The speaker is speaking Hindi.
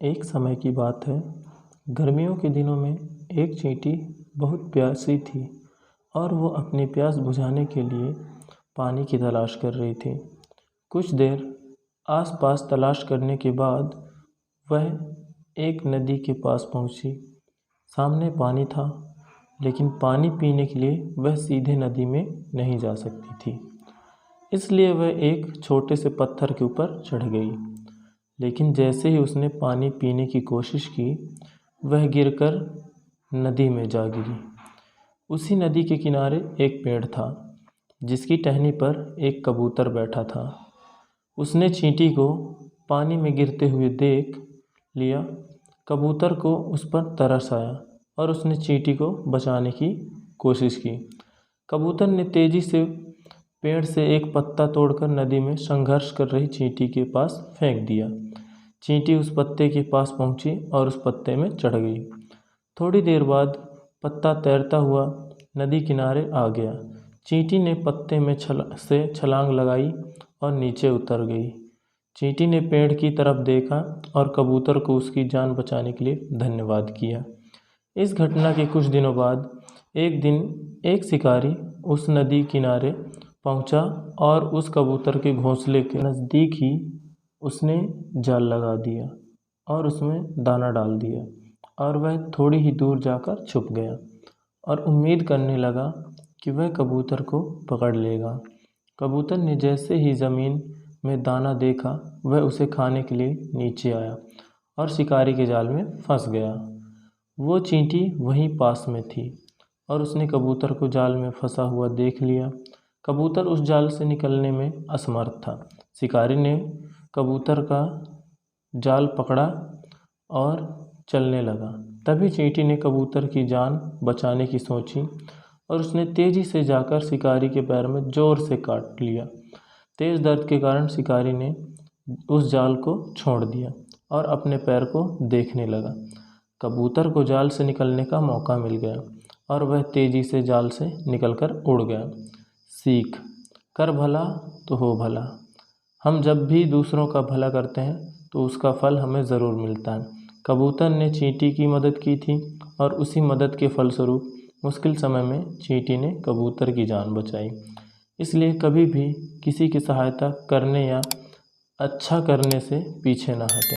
एक समय की बात है। गर्मियों के दिनों में एक चींटी बहुत प्यासी थी और वो अपनी प्यास बुझाने के लिए पानी की तलाश कर रही थी। कुछ देर आसपास तलाश करने के बाद वह एक नदी के पास पहुंची। सामने पानी था, लेकिन पानी पीने के लिए वह सीधे नदी में नहीं जा सकती थी। इसलिए वह एक छोटे से पत्थर के ऊपर चढ़ गई। लेकिन जैसे ही उसने पानी पीने की कोशिश की, वह गिरकर नदी में जा गिरी। उसी नदी के किनारे एक पेड़ था, जिसकी टहनी पर एक कबूतर बैठा था। उसने चींटी को पानी में गिरते हुए देख लिया। कबूतर को उस पर तरस आया और उसने चींटी को बचाने की कोशिश की। कबूतर ने तेजी से पेड़ से एक पत्ता तोड़कर नदी में संघर्ष कर रही चींटी के पास फेंक दिया। चींटी उस पत्ते के पास पहुंची और उस पत्ते में चढ़ गई। थोड़ी देर बाद पत्ता तैरता हुआ नदी किनारे आ गया। चींटी ने पत्ते में छलांग लगाई और नीचे उतर गई। चींटी ने पेड़ की तरफ देखा और कबूतर को उसकी जान बचाने के लिए धन्यवाद किया। इस घटना के कुछ दिनों बाद एक दिन एक शिकारी उस नदी किनारे पहुंचा और उस कबूतर के घोंसले के नज़दीक ही उसने जाल लगा दिया और उसमें दाना डाल दिया और वह थोड़ी ही दूर जाकर छुप गया और उम्मीद करने लगा कि वह कबूतर को पकड़ लेगा। कबूतर ने जैसे ही ज़मीन में दाना देखा, वह उसे खाने के लिए नीचे आया और शिकारी के जाल में फंस गया। वो चींटी वहीं पास में थी और उसने कबूतर को जाल में फंसा हुआ देख लिया। कबूतर उस जाल से निकलने में असमर्थ था। शिकारी ने कबूतर का जाल पकड़ा और चलने लगा। तभी चींटी ने कबूतर की जान बचाने की सोची और उसने तेज़ी से जाकर शिकारी के पैर में ज़ोर से काट लिया। तेज़ दर्द के कारण शिकारी ने उस जाल को छोड़ दिया और अपने पैर को देखने लगा। कबूतर को जाल से निकलने का मौका मिल गया और वह तेज़ी से जाल से निकलकर उड़ गया। सीख: कर भला तो हो भला। हम जब भी दूसरों का भला करते हैं तो उसका फल हमें ज़रूर मिलता है। कबूतर ने चींटी की मदद की थी और उसी मदद के फलस्वरूप मुश्किल समय में चींटी ने कबूतर की जान बचाई। इसलिए कभी भी किसी की सहायता करने या अच्छा करने से पीछे ना हटें।